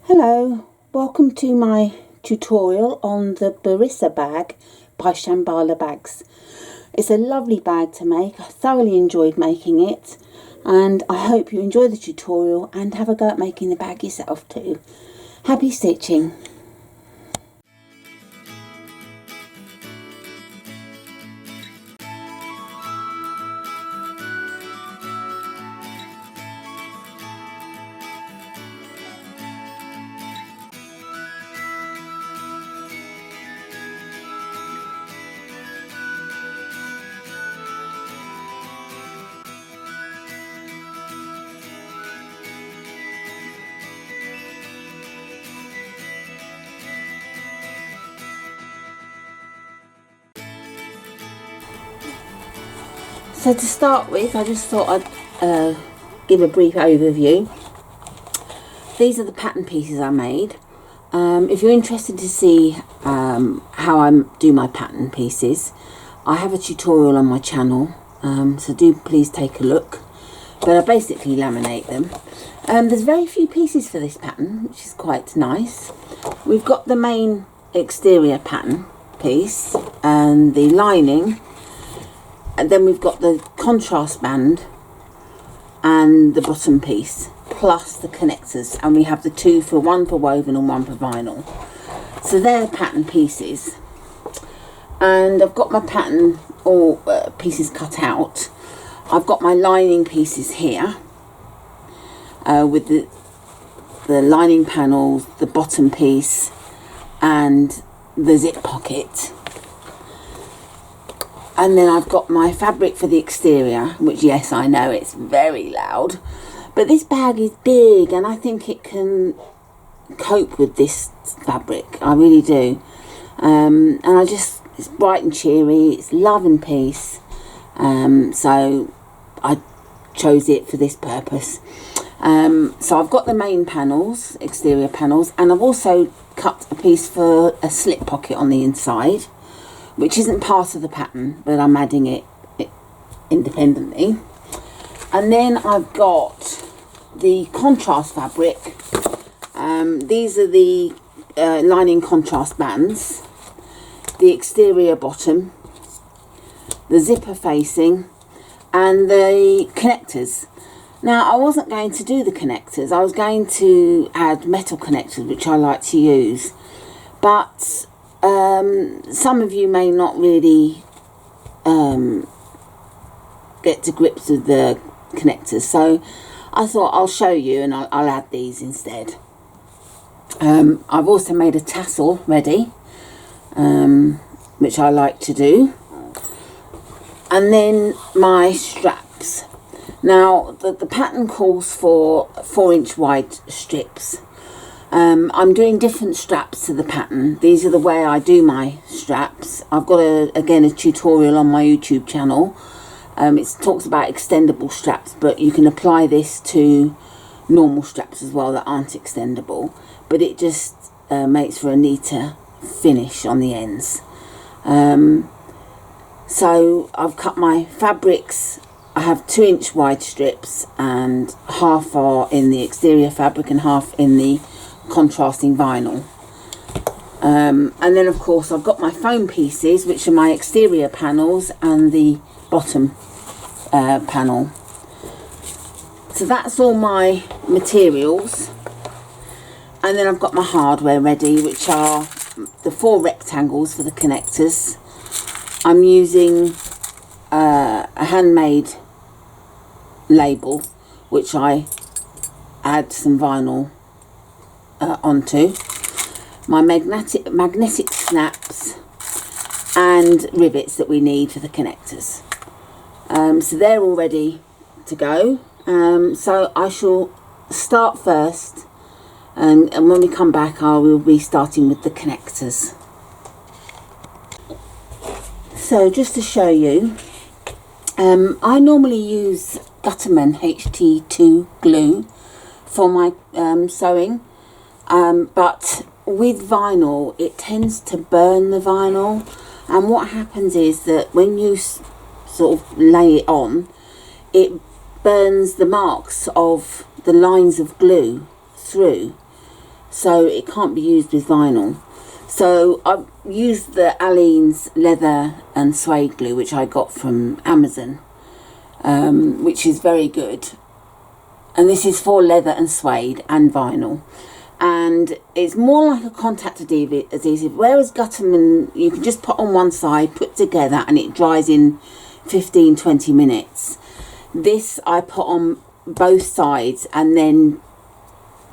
Hello, welcome to my tutorial on the Brissa Bag by Shamballa Bags. It's a lovely bag to make. I thoroughly enjoyed making it, and I hope you enjoy the tutorial and have a go at making the bag yourself too. Happy stitching! So to start with, I just thought I'd give a brief overview. These are the pattern pieces I made. If you're interested to see how I do my pattern pieces, I have a tutorial on my channel, so do please take a look. But I basically laminate them. There's very few pieces for this pattern, which is quite nice. We've got the main exterior pattern piece and the lining, and then we've got the contrast band and the bottom piece, plus the connectors, and we have the two for one for woven and one for vinyl. So they're pattern pieces, and I've got my pattern or pieces cut out. I've got my lining pieces here with the lining panels, the bottom piece and the zip pocket. And then I've got my fabric for the exterior, which, yes, I know it's very loud, but this bag is big and I think it can cope with this fabric. I really do. And it's bright and cheery, it's love and peace. So I chose it for this purpose. So I've got the main panels, exterior panels, and I've also cut a piece for a slip pocket on the inside, which isn't part of the pattern, but I'm adding it independently. And then I've got the contrast fabric. These are the lining contrast bands, the exterior bottom, the zipper facing, and the connectors. Now, I wasn't going to do the connectors. I was going to add metal connectors, which I like to use, but some of you may not really get to grips with the connectors, so I thought I'll show you and I'll add these instead. I've also made a tassel ready, which I like to do, and then my straps. Now the pattern calls for 4-inch wide strips. I'm doing different straps to the pattern. These are the way I do my straps. I've got again a tutorial on my YouTube channel. It talks about extendable straps, but you can apply this to normal straps as well that aren't extendable, but it just makes for a neater finish on the ends. So I've cut my fabrics. I have 2-inch wide strips, and half are in the exterior fabric and half in the contrasting vinyl. And then of course I've got my foam pieces, which are my exterior panels and the bottom panel. So that's all my materials, and then I've got my hardware ready, which are the 4 rectangles for the connectors. I'm using a Handmade Label, which I add some vinyl onto, my magnetic snaps and rivets that we need for the connectors. So they're all ready to go. So I shall start first, and when we come back I will be starting with the connectors. So just to show you, I normally use Gutterman HT2 glue for my sewing, but with vinyl it tends to burn the vinyl, and what happens is that when you sort of lay it on, it burns the marks of the lines of glue through. so it can't be used with vinyl. So I've used the Aleene's leather and suede glue, which I got from Amazon, which is very good. And this is for leather and suede and vinyl. And it's more like a contact adhesive, whereas Gutterman you can just put on one side, put together, and it dries in 15-20 minutes. This I put on both sides and then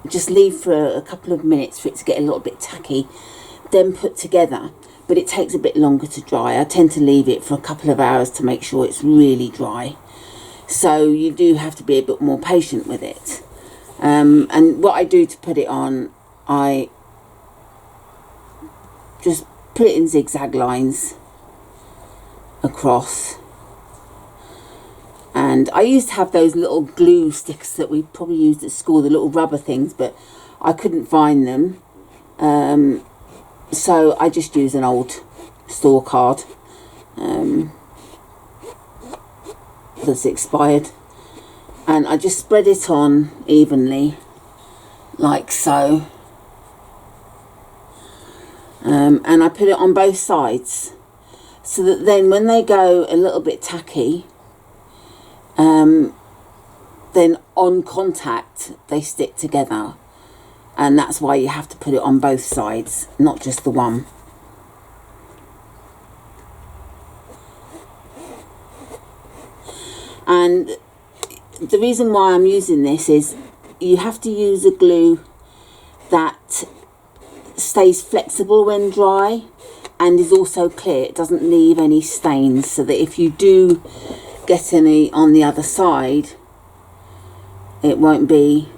just leave for a couple of minutes for it to get a little bit tacky, then put together. But it takes a bit longer to dry. I tend to leave it for a couple of hours to make sure it's really dry. So you do have to be a bit more patient with it. And what I do to put it on, I just put it in zigzag lines across. And I used to have those little glue sticks that we probably used at school, the little rubber things, but I couldn't find them. So I just use an old store card that's expired. And I just spread it on evenly, like so. And I put it on both sides, so that then when they go a little bit tacky, then on contact they stick together. And that's why you have to put it on both sides, not just the one. And the reason why I'm using this is you have to use a glue that stays flexible when dry and is also clear. It doesn't leave any stains, so that if you do get any on the other side, it won't be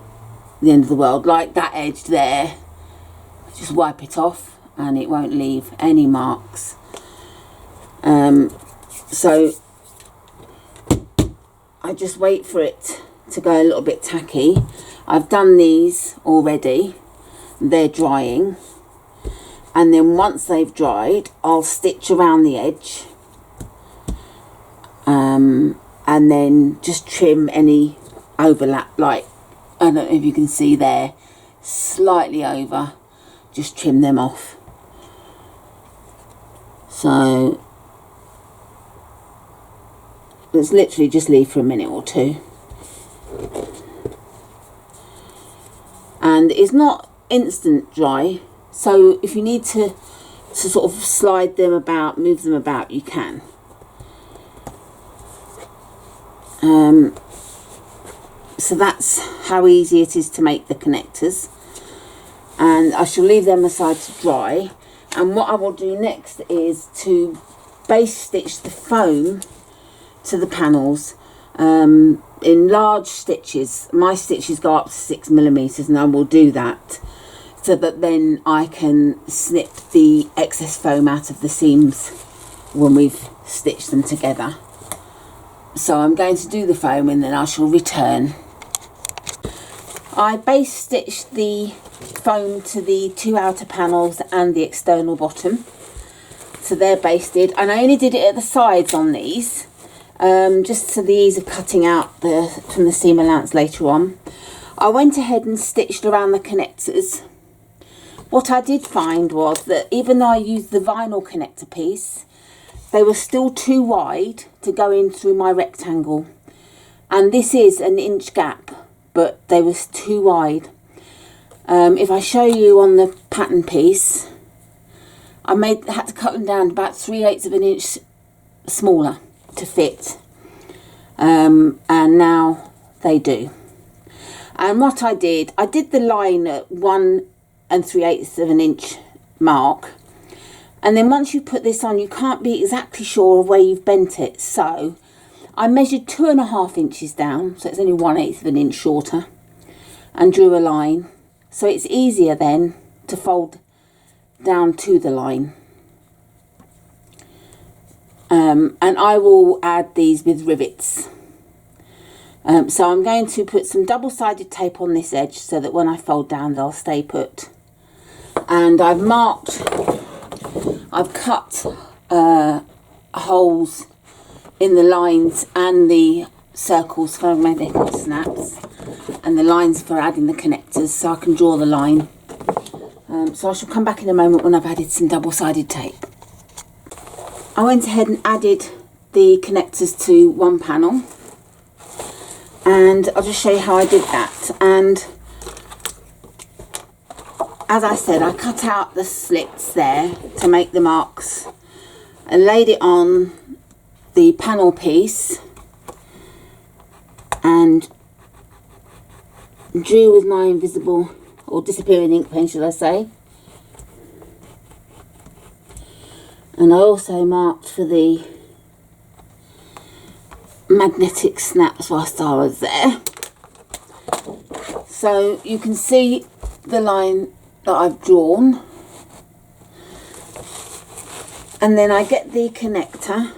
the end of the world. Like that edge there, just wipe it off and it won't leave any marks. So I just wait for it to go a little bit tacky. I've done these already, they're drying, and then once they've dried I'll stitch around the edge, and then just trim any overlap, like I don't know if you can see there, slightly over, just trim them off. So let's literally just leave for a minute or two. And it's not instant dry, so if you need to sort of slide them about, move them about, you can. So that's how easy it is to make the connectors, and I shall leave them aside to dry. And what I will do next is to base stitch the foam to the panels in large stitches. My stitches go up to 6mm, and I will do that so that then I can snip the excess foam out of the seams when we've stitched them together. So I'm going to do the foam and then I shall return. I base stitched the foam to the two outer panels and the external bottom, so they're basted, and I only did it at the sides on these, just for the ease of cutting out from the seam allowance later on. I went ahead and stitched around the connectors. What I did find was that even though I used the vinyl connector piece, they were still too wide to go in through my rectangle, and this is an inch gap, but they was too wide. If I show you on the pattern piece, I had to cut them down about 3/8 of an inch smaller to fit, and now they do. And what I did the line at 1 3/8 of an inch mark, and then once you put this on, you can't be exactly sure of where you've bent it, so I measured 2.5 inches down, so it's only 1/8 of an inch shorter, and drew a line, so it's easier then to fold down to the line. And I will add these with rivets. So I'm going to put some double-sided tape on this edge so that when I fold down they'll stay put. And I've cut holes in the lines and the circles for medical snaps, and the lines for adding the connectors, so I can draw the line. So I shall come back in a moment when I've added some double-sided tape. I went ahead and added the connectors to one panel, and I'll just show you how I did that. And as I said, I cut out the slits there to make the marks and laid it on the panel piece and drew with my invisible or disappearing ink pen, shall I say. And I also marked for the magnetic snaps whilst I was there. So you can see the line that I've drawn. And then I get the connector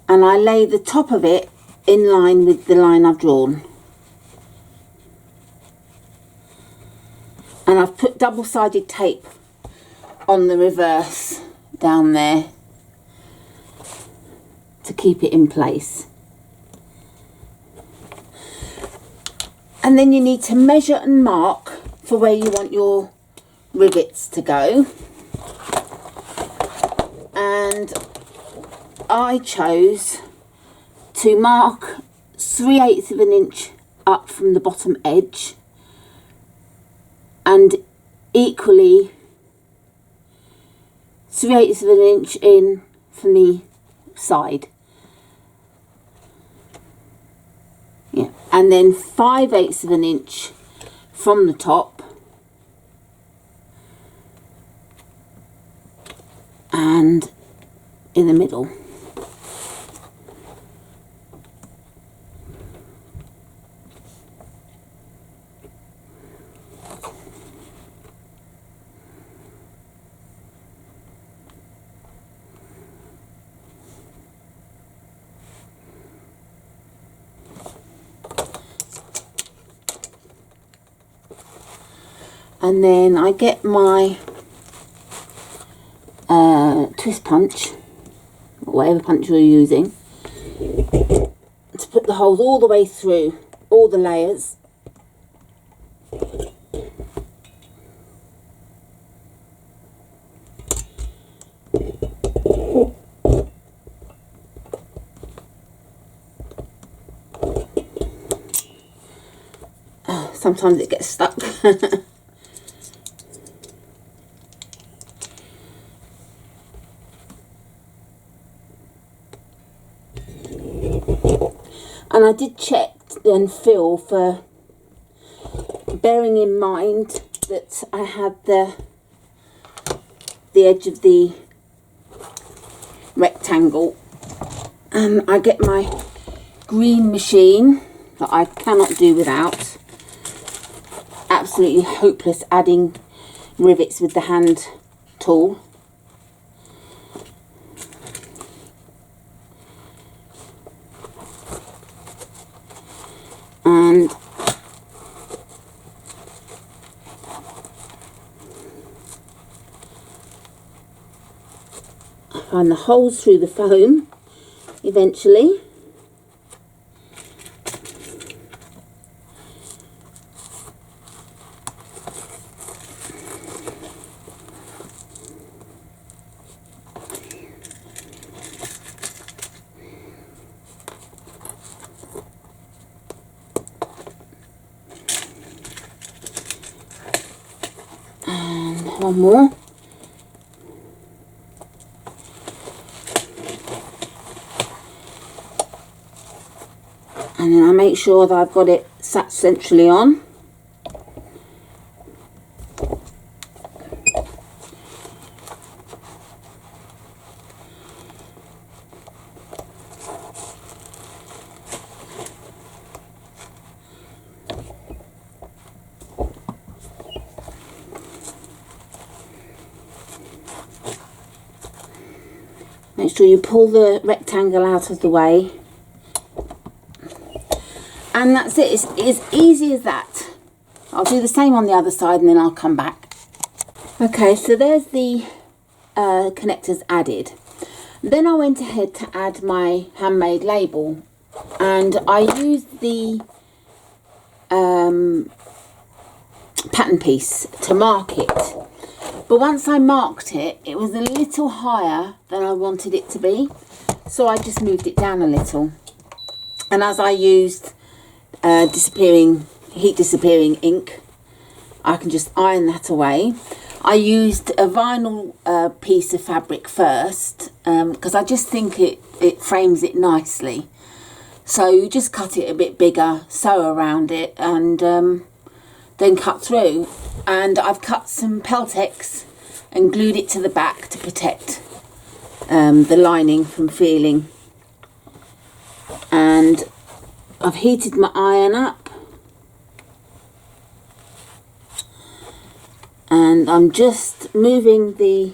and I lay the top of it in line with the line I've drawn. And I've put double-sided tape on the reverse down there to keep it in place. And then you need to measure and mark for where you want your rivets to go. And I chose to mark 3/8 of an inch up from the bottom edge, and equally 3/8 of an inch in from the side. Yeah, and then 5/8 of an inch from the top, and in the middle. And then I get my twist punch, or whatever punch you're using, to put the holes all the way through all the layers. Sometimes it gets stuck. And I did check and feel for, bearing in mind that I had the edge of the rectangle. I get my green machine that I cannot do without. Absolutely hopeless adding rivets with the hand tool. And I find the holes through the foam eventually. One more. And then I make sure that I've got it sat centrally on. Make sure you pull the rectangle out of the way. And that's it. It's as easy as that. I'll do the same on the other side and then I'll come back. Okay, so there's the connectors added. Then I went ahead to add my handmade label. And I used the pattern piece to mark it. But once I marked it, it was a little higher than I wanted it to be. So I just moved it down a little. And as I used heat disappearing ink, I can just iron that away. I used a vinyl piece of fabric first because I just think it frames it nicely. So you just cut it a bit bigger, sew around it, and then cut through. And I've cut some Peltex and glued it to the back to protect the lining from feeling. And I've heated my iron up, and I'm just removing the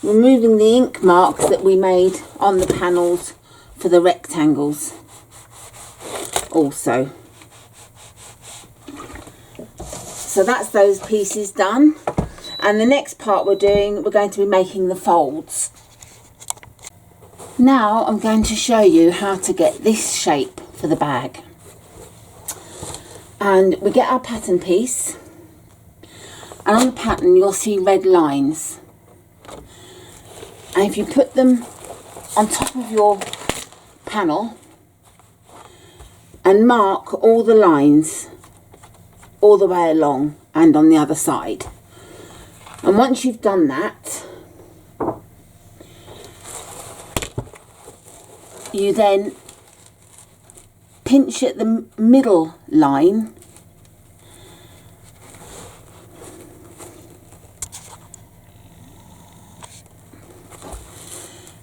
ink marks that we made on the panels for the rectangles also. So that's those pieces done, and the next part we're going to be making the folds. Now I'm going to show you how to get this shape for the bag. And we get our pattern piece, and on the pattern you'll see red lines, and if you put them on top of your panel and mark all the lines all the way along and on the other side, and once you've done that, you then pinch at the middle line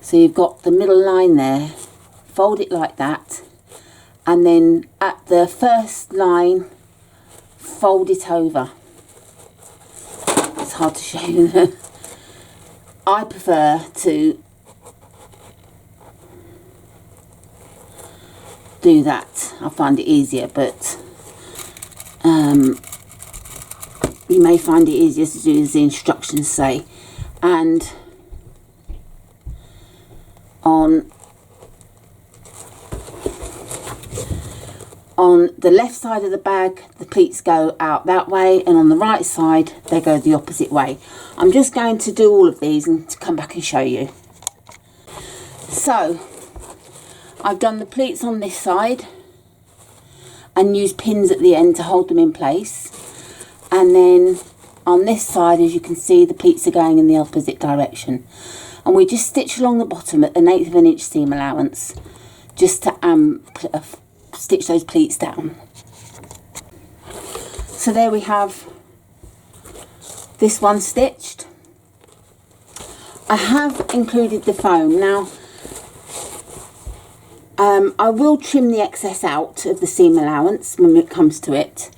so you've got the middle line there, fold it like that, and then at the first line fold it over. It's hard to show you. I prefer to do that. I find it easier, but you may find it easier to do as the instructions say. And on the left side of the bag, the pleats go out that way, and on the right side they go the opposite way. I'm just going to do all of these and to come back and show you. So I've done the pleats on this side and used pins at the end to hold them in place, and then on this side, as you can see, the pleats are going in the opposite direction, and we just stitch along the bottom at an 1/8 of an inch seam allowance just to stitch those pleats down. So there we have this one stitched. I have included the foam. Now I will trim the excess out of the seam allowance when it comes to it,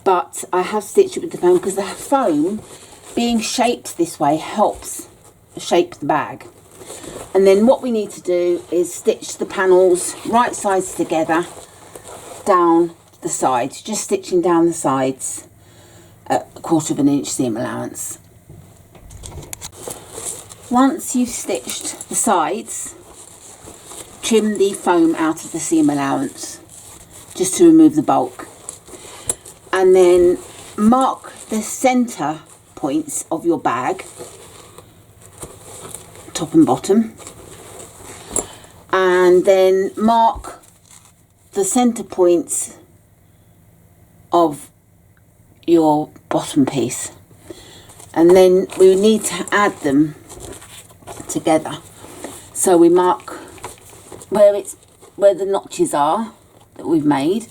but I have stitched it with the foam because the foam being shaped this way helps shape the bag. And then what we need to do is stitch the panels right sides together down the sides, just stitching down the sides at 1/4 of an inch seam allowance. Once you've stitched the sides, trim the foam out of the seam allowance just to remove the bulk, and then mark the center points of your bag, top and bottom, and then mark the center points of your bottom piece, and then we need to add them together. So we mark where the notches are that we've made,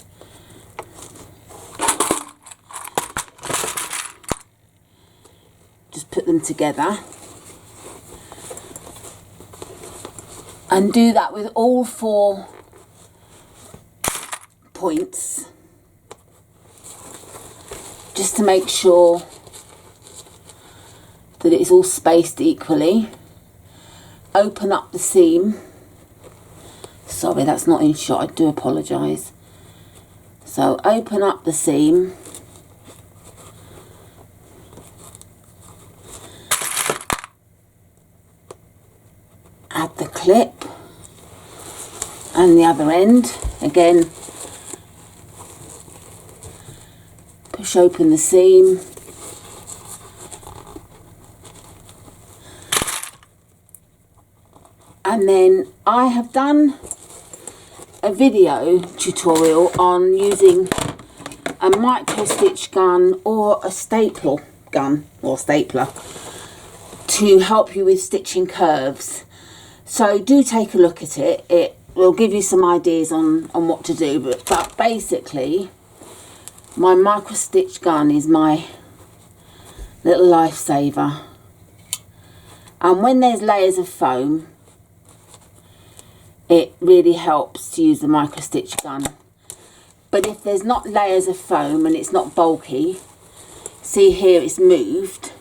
just put them together, and do that with all 4 points, just to make sure that it's all spaced equally. Open up the seam. Sorry, that's not in shot, I do apologise. So open up the seam, add the clip and the other end again, push open the seam. And then I have done a video tutorial on using a micro stitch gun or a staple gun or stapler to help you with stitching curves. So do take a look at it. It will give you some ideas on what to do, but basically my micro stitch gun is my little lifesaver. And when there's layers of foam, it really helps to use the micro stitch gun. But if there's not layers of foam and it's not bulky, see here it's moved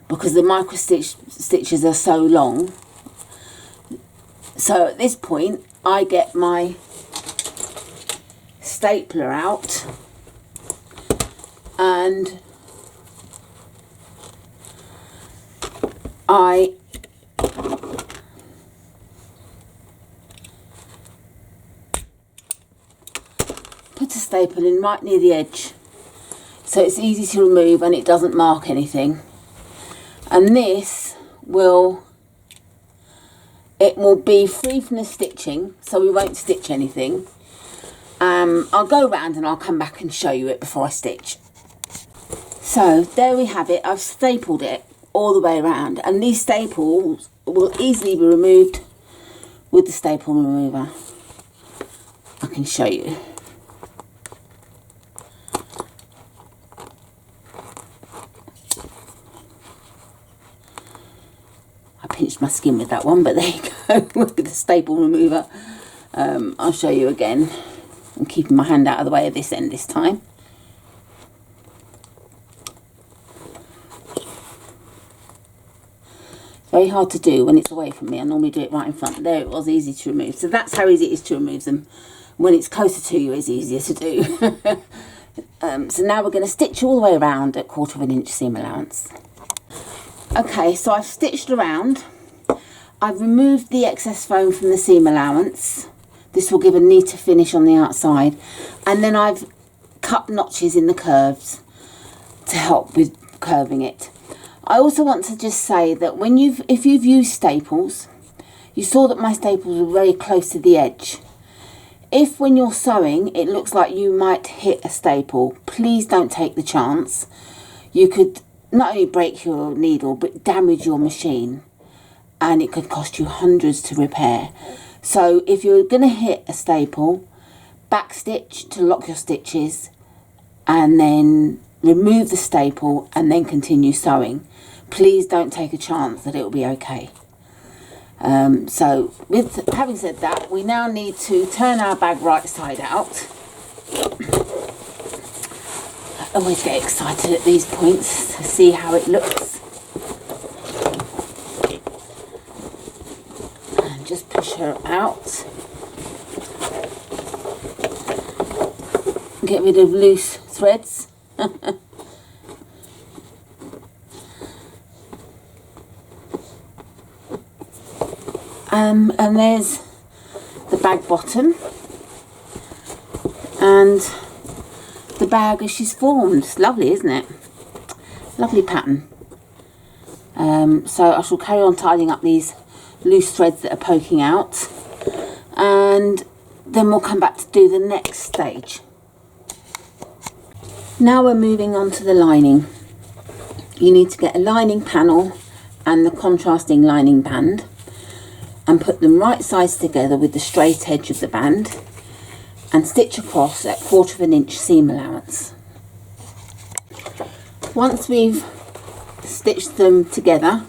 because the micro stitches are so long. So at this point I get my stapler out and I put a staple in right near the edge so it's easy to remove and it doesn't mark anything. And this will be free from the stitching, so we won't stitch anything. I'll go around and I'll come back and show you it before I stitch. So there we have it. I've stapled it all the way around, and these staples will easily be removed with the staple remover. I can show you. I pinched my skin with that one, but there you go. Look at the staple remover. I'll show you again. I'm keeping my hand out of the way of this end this time. Very hard to do when it's away from me. I normally do it right in front. There it was, easy to remove. So that's how easy it is to remove them. When it's closer to you, it's easier to do. So now we're going to stitch all the way around at 1/4 inch seam allowance. Okay, so I've stitched around. I've removed the excess foam from the seam allowance. This will give a neater finish on the outside. And then I've cut notches in the curves to help with curving it. I also want to just say that if you've used staples, you saw that my staples were very close to the edge. If when you're sewing it looks like you might hit a staple, please don't take the chance. You could not only break your needle but damage your machine, and it could cost you hundreds to repair. So if you're going to hit a staple, backstitch to lock your stitches and then remove the staple and then continue sewing. Please don't take a chance that it will be okay. So with having said that, we now need to turn our bag right side out. I always get excited at these points to see how it looks. And just push her out. Get rid of loose threads. And there's the bag bottom and the bag as she's formed. It's lovely, isn't it? Lovely pattern. So I shall carry on tidying up these loose threads that are poking out, and then we'll come back to do the next stage. Now we're moving on to the lining. You need to get a lining panel and the contrasting lining band and put them right sides together with the straight edge of the band and stitch across at 1/4 inch seam allowance. Once we've stitched them together,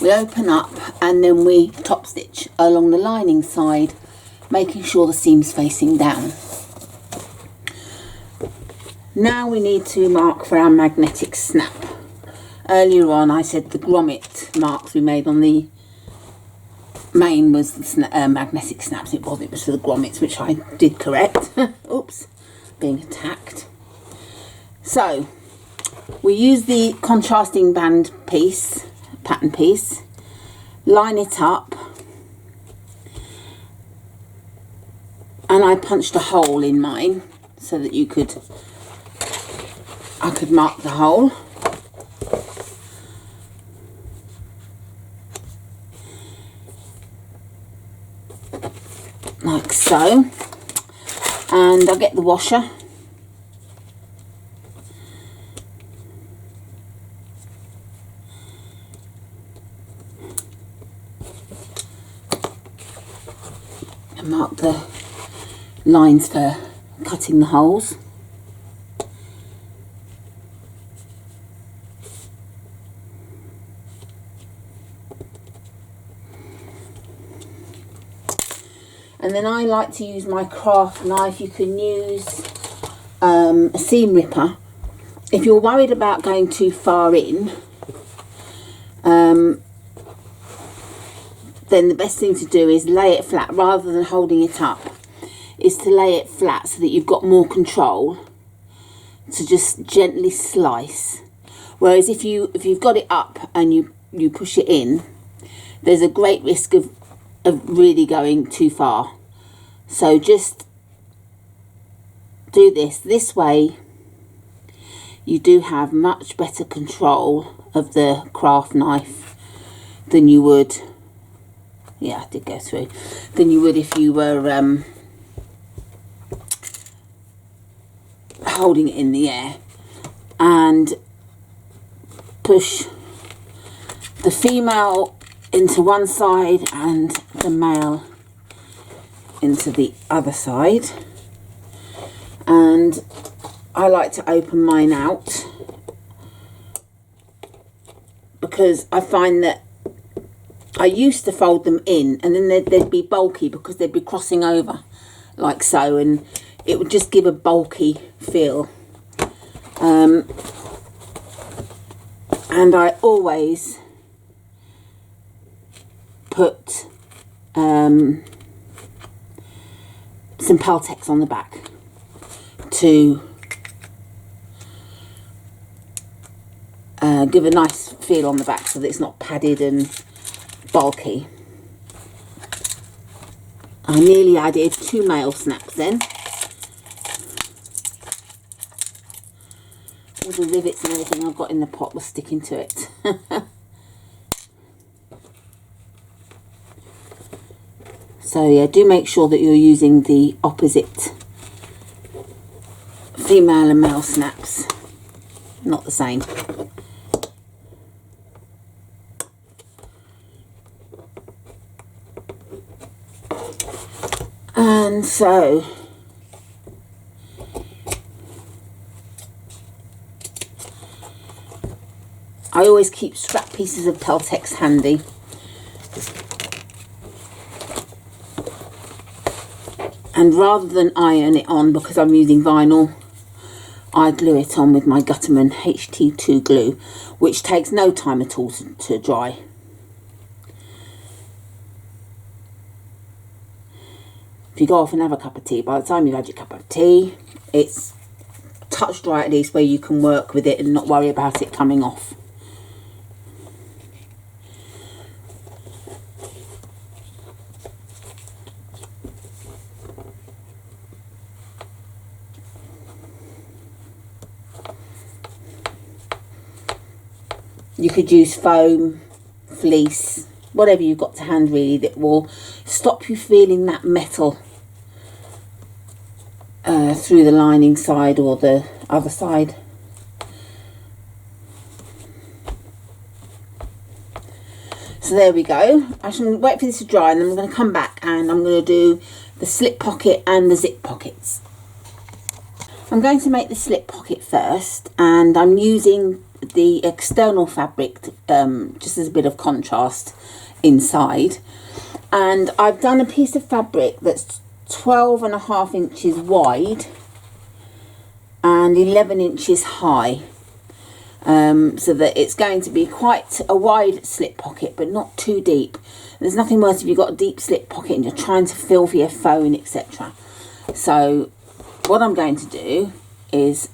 we open up and then we top stitch along the lining side, making sure the seam's facing down. Now we need to mark for our magnetic snap. Earlier on I said the grommet marks we made on the main was the magnetic snaps. It was for the grommets, which I did correct. Oops, being attacked. So we use the contrasting band piece, pattern piece, line it up, and I punched a hole in mine so that you could I could mark the hole. Like so. And I'll get the washer. And mark the lines for cutting the holes. And then I like to use my craft knife. You can use a seam ripper. If you're worried about going too far in, then the best thing to do is lay it flat rather than holding it up. Is to lay it flat so that you've got more control to just gently slice. Whereas if you've got it up and you push it in, there's a great risk of really going too far. So just do this way. You do have much better control of the craft knife than you would, yeah, I did go through, than you would if you were holding it in the air. And push the female into one side and the male into the other side. And I like to open mine out because I find that I used to fold them in and then they'd be bulky because they'd be crossing over like so, and it would just give a bulky feel. And I always put some Peltex on the back to give a nice feel on the back so that it's not padded and bulky. I nearly added 2 male snaps then. All the rivets and everything I've got in the pot was sticking to it. So yeah, do make sure that you're using the opposite female and male snaps, not the same. And so I always keep scrap pieces of Peltex handy. And rather than iron it on, because I'm using vinyl, I glue it on with my Gutterman HT2 glue, which takes no time at all to dry. If you go off and have a cup of tea, by the time you've had your cup of tea, it's touch dry at least, where you can work with it and not worry about it coming off. You could use foam, fleece, whatever you've got to hand really, that will stop you feeling that metal through the lining side or the other side. So there we go. I shall wait for this to dry and then I'm going to come back and I'm going to do the slip pocket and the zip pockets. I'm going to make the slip pocket first, and I'm using the external fabric just as a bit of contrast inside. And I've done a piece of fabric that's 12.5 inches wide and 11 inches high, so that it's going to be quite a wide slip pocket but not too deep. There's nothing worse if you've got a deep slip pocket and you're trying to fill for your phone, etc. So what I'm going to do is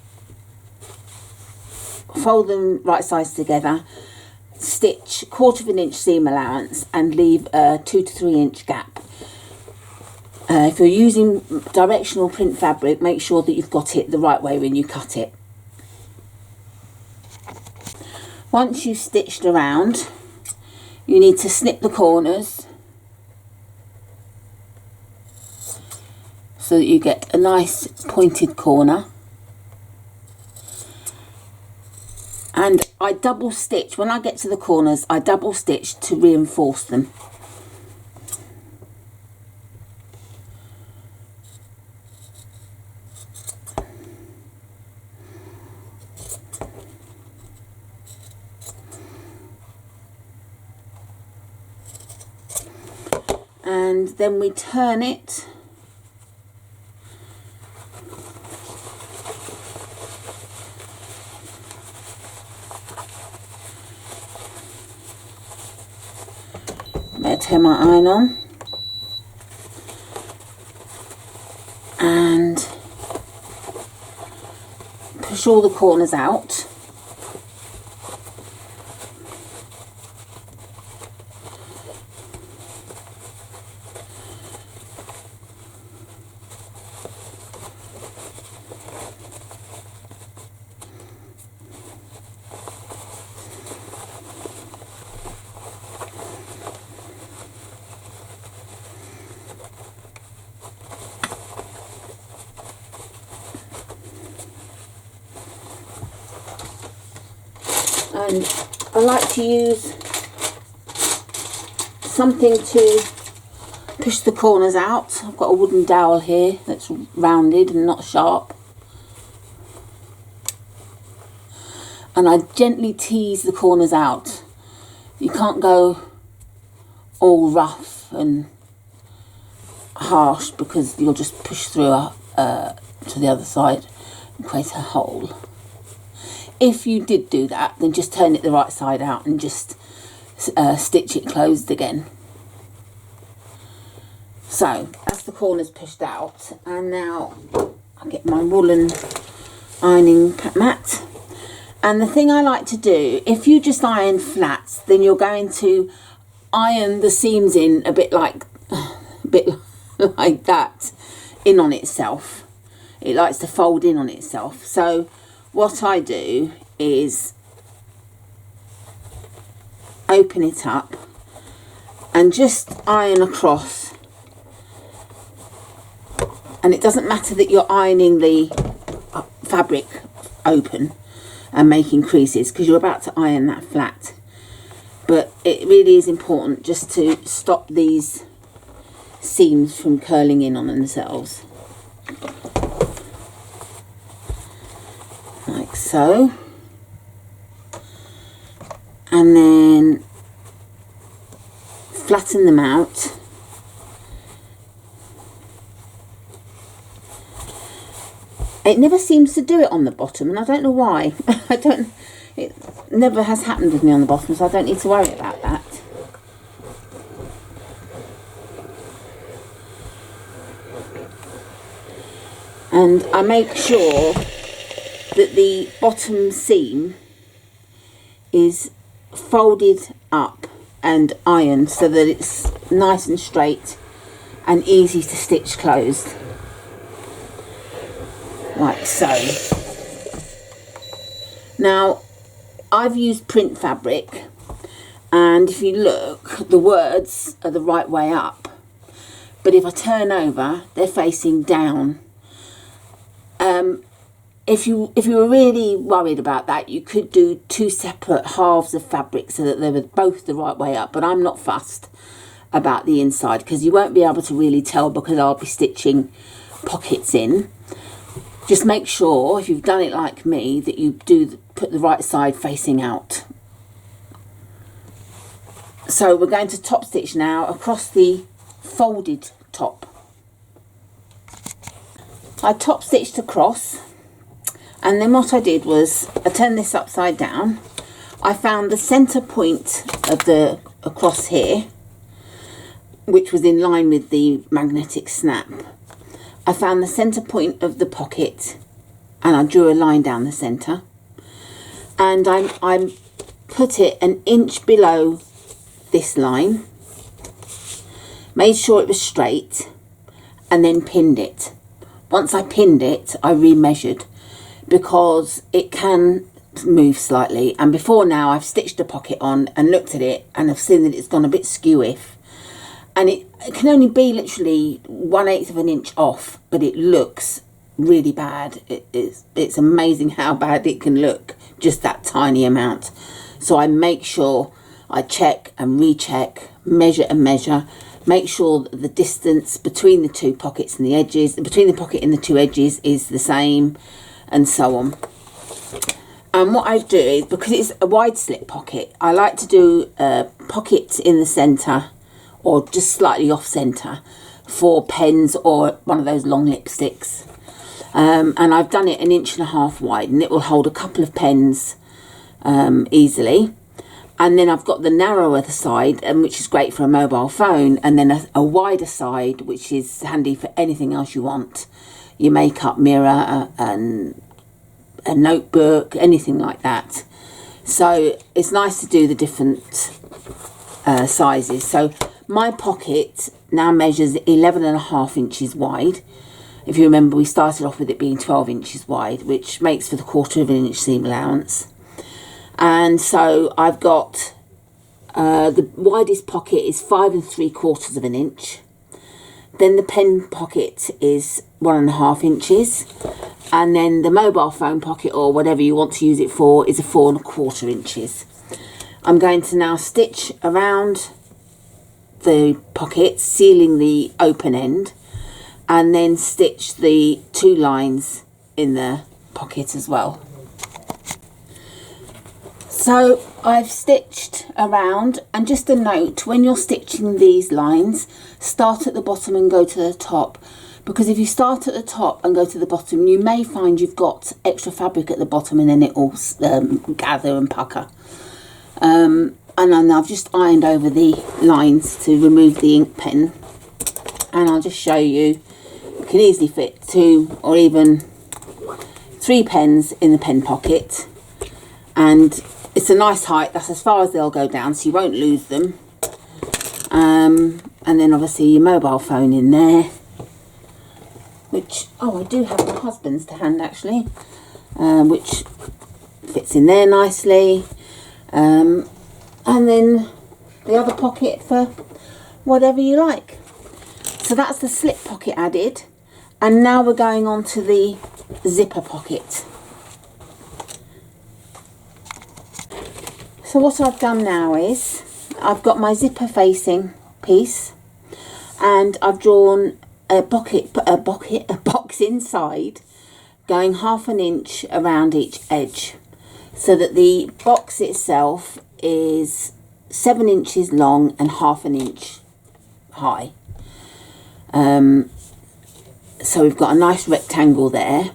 fold them right sides together, stitch 1/4 inch seam allowance and leave a 2 to 3 inch gap. If you're using directional print fabric, make sure that you've got it the right way when you cut it. Once you've stitched around, you need to snip the corners so that you get a nice pointed corner. And I double stitch, when I get to the corners, I double stitch to reinforce them. And then we turn it better turn my iron on and push all the corners out. And I like to use something to push the corners out. I've got a wooden dowel here that's rounded and not sharp. And I gently tease the corners out. You can't go all rough and harsh because you'll just push through to the other side and create a hole. If you did do that, then just turn it the right side out and just stitch it closed again. So that's the corners pushed out, and now I'll get my woolen ironing mat. And the thing I like to do, if you just iron flats, then you're going to iron the seams in a bit like that, in on itself. It likes to fold in on itself. So what I do is open it up and just iron across. And it doesn't matter that you're ironing the fabric open and making creases, because you're about to iron that flat. But it really is important just to stop these seams from curling in on themselves. Like so. And then flatten them out. It never seems to do it on the bottom, and I don't know why. It never has happened with me on the bottom, so I don't need to worry about that. And I make sure that the bottom seam is folded up and ironed so that it's nice and straight and easy to stitch closed, like so. Now I've used print fabric, and if you look, the words are the right way up, but if I turn over, they're facing down. If you were really worried about that, you could do two separate halves of fabric so that they were both the right way up, but I'm not fussed about the inside because you won't be able to really tell because I'll be stitching pockets in. Just make sure, if you've done it like me, that you do put the right side facing out. So we're going to top stitch now across the folded top. I top stitched across, and then what I did was I turned this upside down. I found the center point of the across here, which was in line with the magnetic snap. I found the center point of the pocket and I drew a line down the center, and I put it an inch below this line, made sure it was straight, and then pinned it. Once I pinned it, I remeasured because it can move slightly. And before now I've stitched a pocket on and looked at it and I've seen that it's gone a bit skew-if, and it can only be literally 1/8 of an inch off, but it looks really bad. It's amazing how bad it can look, just that tiny amount. So I make sure I check and recheck, measure and measure, make sure that the distance between the two pockets and the edges, between the pocket and the two edges, is the same, and so on. And what I do is, because it's a wide slip pocket, I like to do a pocket in the centre or just slightly off centre for pens or one of those long lipsticks. And I've done it 1.5 inches wide, and it will hold a couple of pens easily. And then I've got the narrower side, which is great for a mobile phone, and then a wider side, which is handy for anything else you want. Your makeup mirror, and a notebook, anything like that. So it's nice to do the different sizes. So my pocket now measures 11.5 inches wide. If you remember, we started off with it being 12 inches wide, which makes for the 1/4 inch seam allowance. And so I've got the widest pocket is 5 3/4 inch. Then the pen pocket is 1.5 inches. And then the mobile phone pocket, or whatever you want to use it for, is a 4 1/4 inches. I'm going to now stitch around the pocket, sealing the open end, and then stitch the 2 lines in the pocket as well. So I've stitched around, and just a note, when you're stitching these lines, start at the bottom and go to the top, because if you start at the top and go to the bottom, you may find you've got extra fabric at the bottom, and then it will gather and pucker. And then I've just ironed over the lines to remove the ink pen, and I'll just show you. You can easily fit 2 or even 3 pens in the pen pocket, and it's a nice height. That's as far as they'll go down, so you won't lose them. And then obviously your mobile phone in there, which, oh, I do have my husband's to hand actually, which fits in there nicely. And then the other pocket for whatever you like. So that's the slip pocket added, and now we're going on to the zipper pocket. So what I've done now is I've got my zipper facing piece, and I've drawn a box inside, going 1/2 inch around each edge, so that the box itself is 7 inches long and 1/2 inch high. So we've got a nice rectangle there,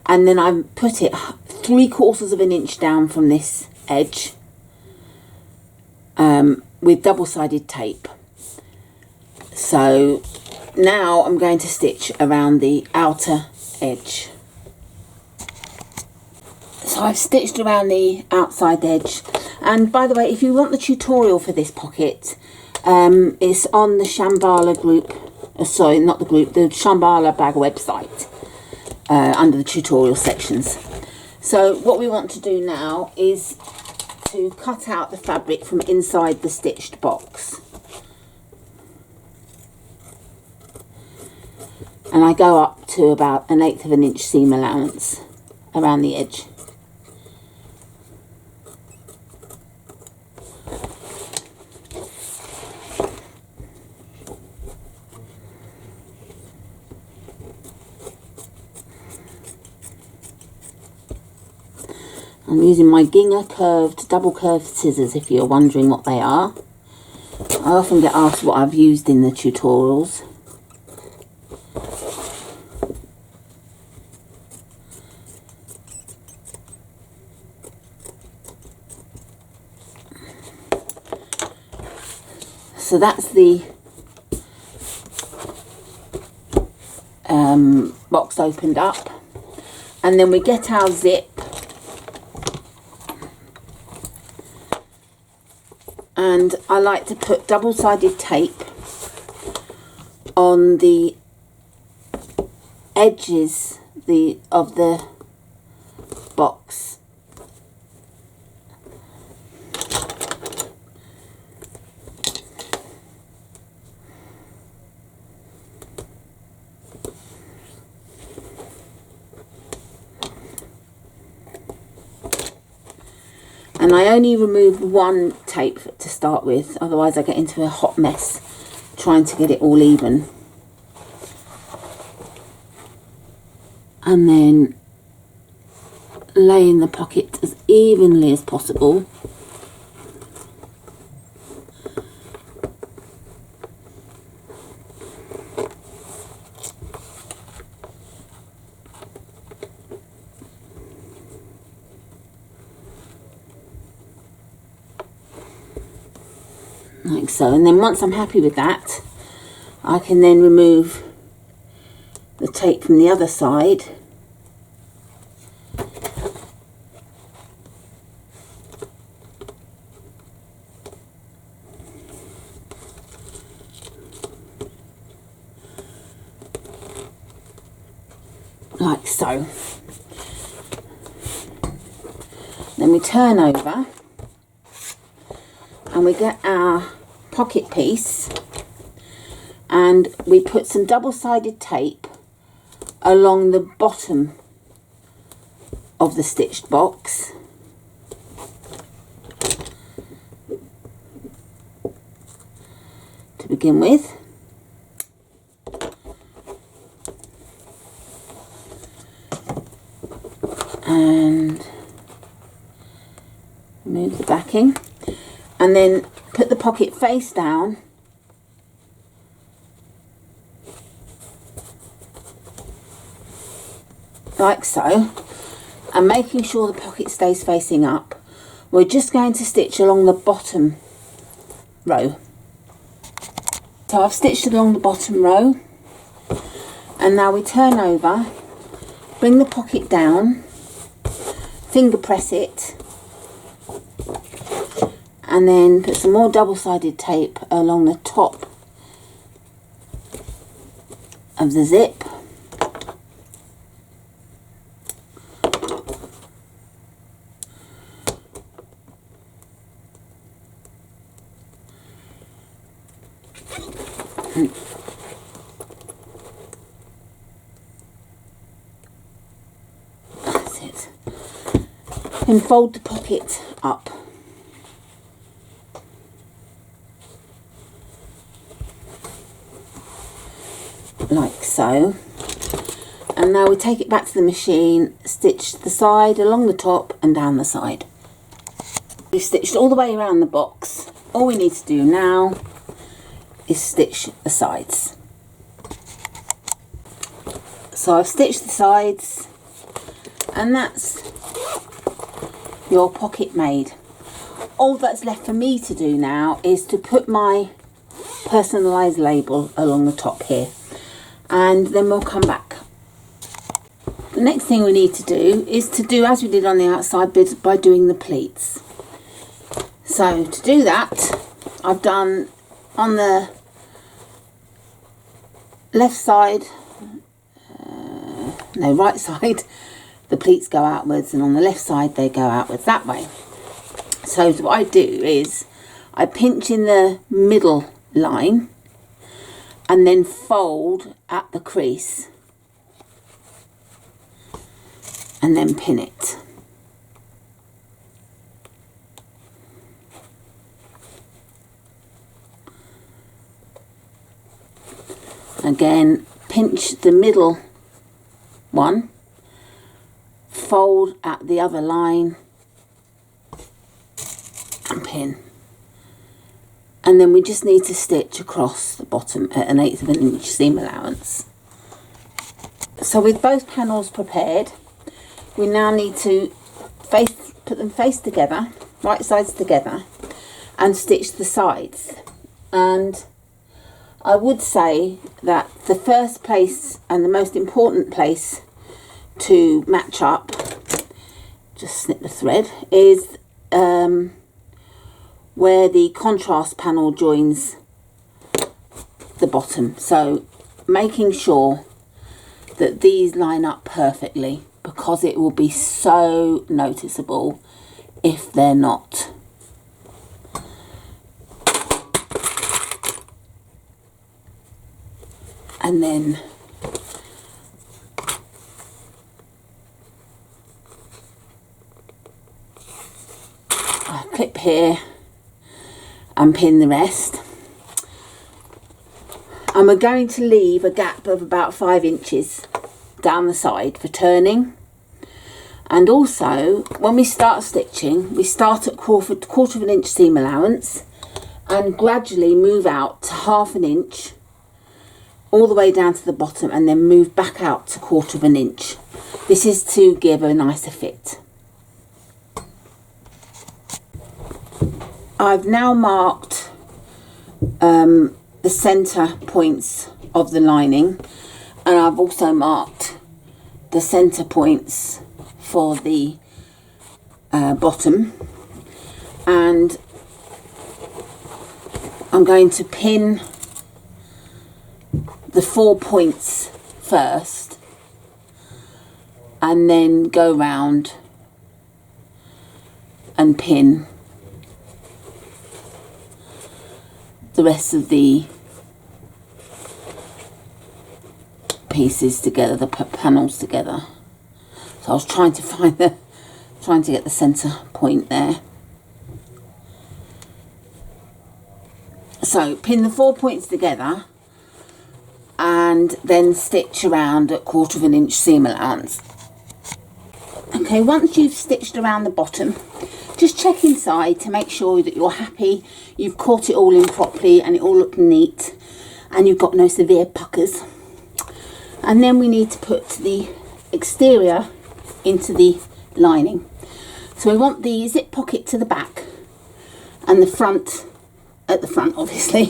and then I've put it 3/4 inch down from this edge with double-sided tape. So now I'm going to stitch around the outer edge. So I've stitched around the outside edge, and by the way, if you want the tutorial for this pocket, it's on the Shamballa group, sorry, not the group, the Shamballa Bag website, under the tutorial sections. So what we want to do now is to cut out the fabric from inside the stitched box. And I go up to about 1/8 inch seam allowance around the edge. I'm using my Gingham double curved scissors, if you're wondering what they are. I often get asked what I've used in the tutorials. So that's the box opened up, and then we get our zip, and I like to put double-sided tape on the edges of the box And I only removed one tape to start with, otherwise I get into a hot mess trying to get it all even. And then laying the pocket as evenly as possible. Like so. And then once I'm happy with that, I can then remove the tape from the other side. Like so. Then we turn over and we get our pocket piece and we put some double-sided tape along the bottom of the stitched box. To begin with. And move the backing, and then put the pocket face down like so, and making sure the pocket stays facing up. We're just going to stitch along the bottom row. So I've stitched along the bottom row, and now we turn over, bring the pocket down, finger press it, and then put some more double-sided tape along the top of the zip. That's it. And fold the pocket up. Like so. And now we take it back to the machine, stitch the side along the top and down the side. We've stitched all the way around the box. All we need to do now is stitch the sides. So I've stitched the sides, and that's your pocket made. All that's left for me to do now is to put my personalised label along the top here, and then we'll come back. The next thing we need to do is to do as we did on the outside bit by doing the pleats. So to do that, I've done on the left side, right side, the pleats go outwards, and on the left side they go outwards that way. So what I do is I pinch in the middle line and then fold at the crease and then pin it. Again, pinch the middle one, fold at the other line and pin. And then we just need to stitch across the bottom at 1/8 of an inch seam allowance. So with both panels prepared, we now need to put them face together, right sides together, and stitch the sides. And I would say that the first place and the most important place to match up, just snip the thread, is where the contrast panel joins the bottom. So making sure that these line up perfectly, because it will be so noticeable if they're not. And then clip here and pin the rest. And we're going to leave a gap of about 5 inches down the side for turning. And also, when we start stitching, we start at quarter of an inch seam allowance and gradually move out to 1/2 inch all the way down to the bottom, and then move back out to 1/4 inch. This is to give a nicer fit. I've now marked the centre points of the lining, and I've also marked the centre points for the bottom, and I'm going to pin the 4 points first and then go round and pin the rest of the pieces together, the panels together. So I was trying to get the centre point there. So pin the 4 points together and then stitch around at 1/4 inch seam allowance. Okay, once you've stitched around the bottom, just check inside to make sure that you're happy, you've caught it all in properly and it all looked neat and you've got no severe puckers. And then we need to put the exterior into the lining. So we want the zip pocket to the back and the front at the front, obviously.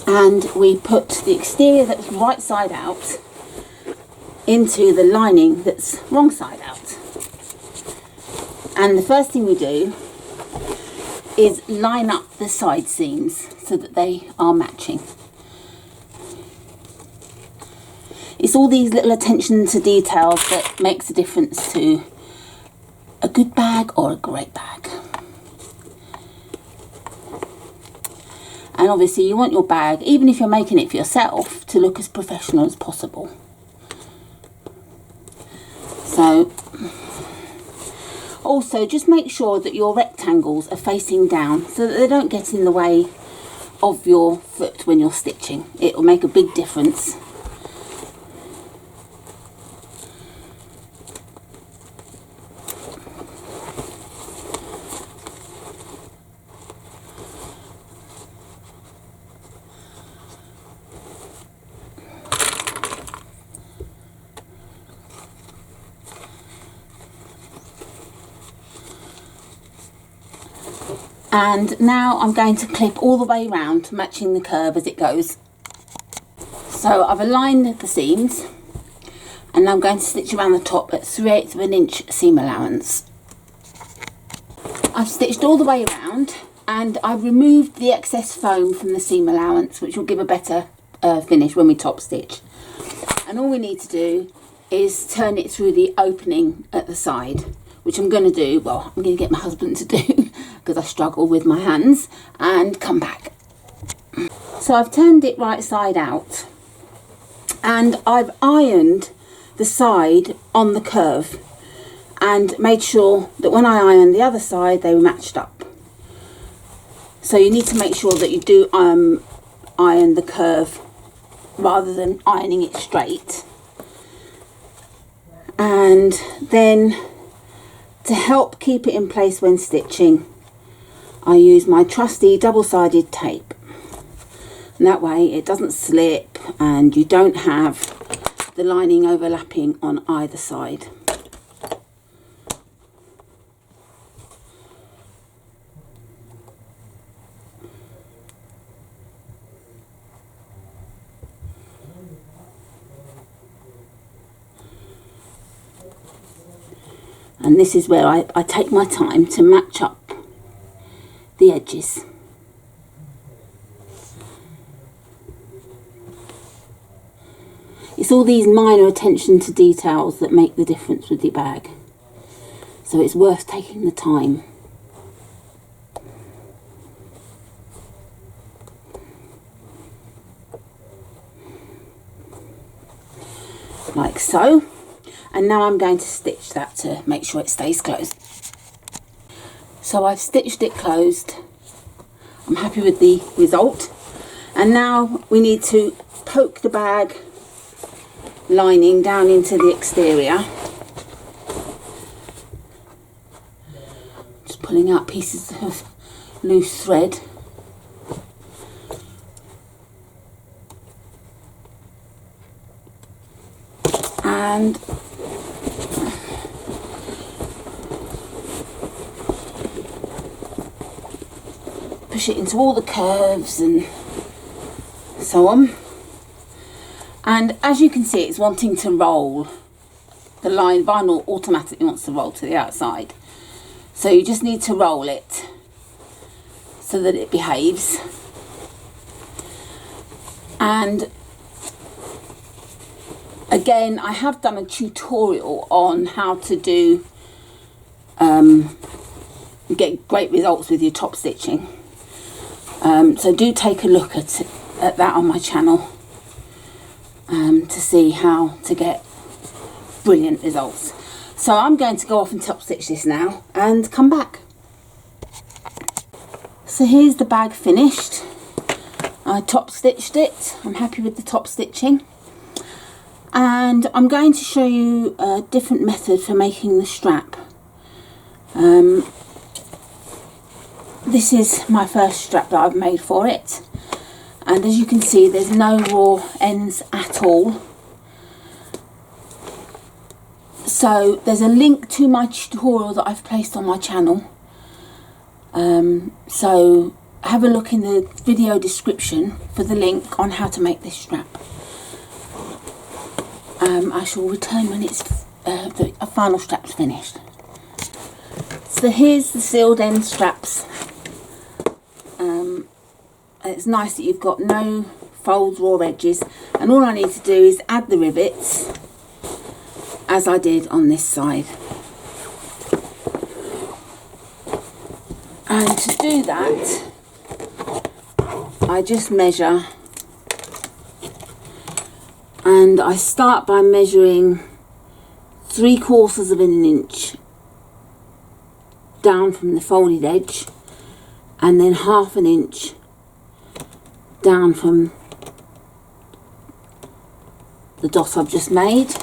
And we put the exterior that's right side out into the lining that's wrong side out. And the first thing we do is line up the side seams so that they are matching. It's all these little attention to details that makes a difference to a good bag or a great bag. And obviously you want your bag, even if you're making it for yourself, to look as professional as possible. So also just make sure that your rectangles are facing down so that they don't get in the way of your foot when you're stitching. It will make a big difference. And now I'm going to clip all the way around, matching the curve as it goes. So I've aligned the seams and I'm going to stitch around the top at 3/8 of an inch seam allowance. I've stitched all the way around and I've removed the excess foam from the seam allowance, which will give a better finish when we top stitch. And all we need to do is turn it through the opening at the side, which I'm going to do, well, I'm going to get my husband to do because I struggle with my hands, and come back. So I've turned it right side out and I've ironed the side on the curve and made sure that when I ironed the other side they were matched up. So you need to make sure that you do iron the curve rather than ironing it straight. And then to help keep it in place when stitching, I use my trusty double-sided tape. And that way it doesn't slip and you don't have the lining overlapping on either side. And this is where I take my time to match up the edges. It's all these minor attention to details that make the difference with your bag. So it's worth taking the time. Like so. And now I'm going to stitch that to make sure it stays closed. So I've stitched it closed. I'm happy with the result. And now we need to poke the bag lining down into the exterior. Just pulling out pieces of loose thread. And push it into all the curves and so on. And as you can see, it's wanting to roll. The line vinyl automatically wants to roll to the outside. So you just need to roll it so that it behaves. And again, I have done a tutorial on how to do get great results with your top stitching. So do take a look at that on my channel to see how to get brilliant results. So I'm going to go off and top stitch this now and come back. So here's the bag finished. I top stitched it. I'm happy with the top stitching. And I'm going to show you a different method for making the strap. This is my first strap that I've made for it. And as you can see, there's no raw ends at all. So there's a link to my tutorial that I've placed on my channel. So have a look in the video description for the link on how to make this strap. I shall return when it's the final strap's finished. So here's the sealed end straps. It's nice that you've got no folds or edges, and all I need to do is add the rivets as I did on this side. And to do that, I just measure, and I start by measuring 3/4 of an inch down from the folded edge, and then 1/2 an inch down from the dot I've just made.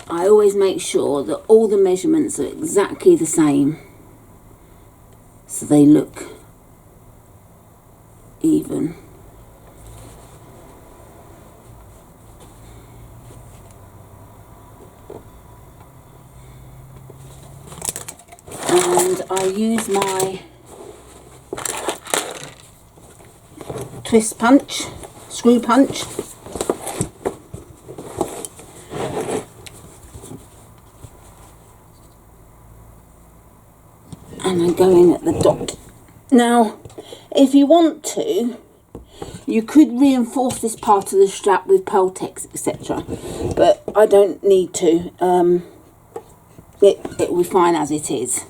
I always make sure that all the measurements are exactly the same, so they look even. And I use my twist punch, screw punch, and I go in at the dot. Now, if you want to, you could reinforce this part of the strap with Peltex, etc., but I don't need to. It will be fine as it is.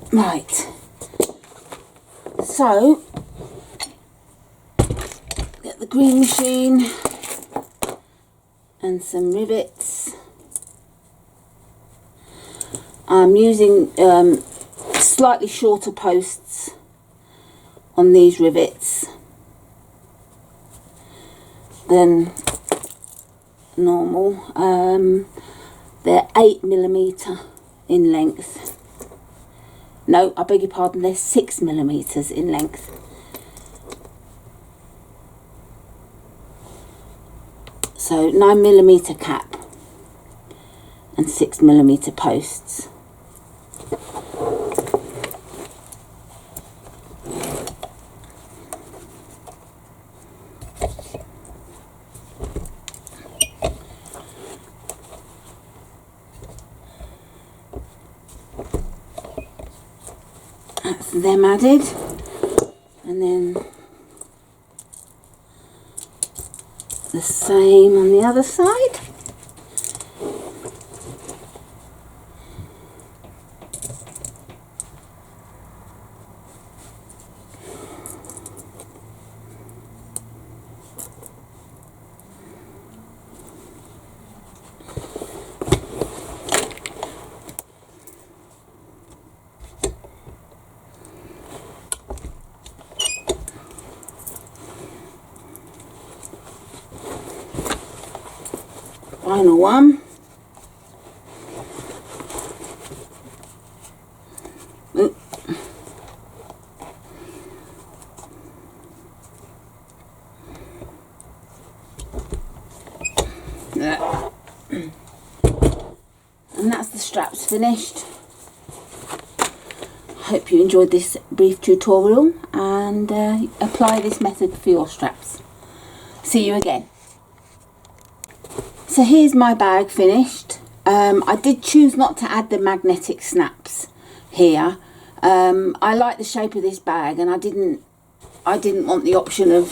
Right, so get the green machine and some rivets. I'm using slightly shorter posts on these rivets than normal. They're 8mm in length. No, I beg your pardon, they're 6mm in length. So 9mm cap and 6mm posts. That's them added, and then the same on the other side. final one. Ooh. There. And that's the straps finished. Hope you enjoyed this brief tutorial and apply this method for your straps. See you again. So here's my bag finished. I did choose not to add the magnetic snaps here. I like the shape of this bag, and I didn't want the option of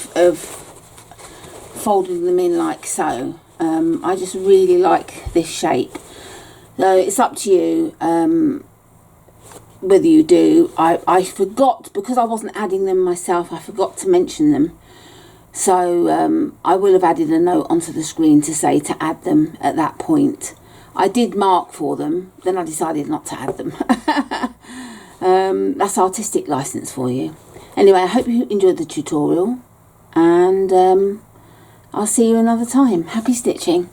folding them in like so. I just really like this shape. So it's up to you whether you do. I forgot, because I wasn't adding them myself, I forgot to mention them. So I will have added a note onto the screen to say to add them at that point. I did mark for them, then I decided not to add them. That's artistic license for you. Anyway, I hope you enjoyed the tutorial, and I'll see you another time. Happy stitching.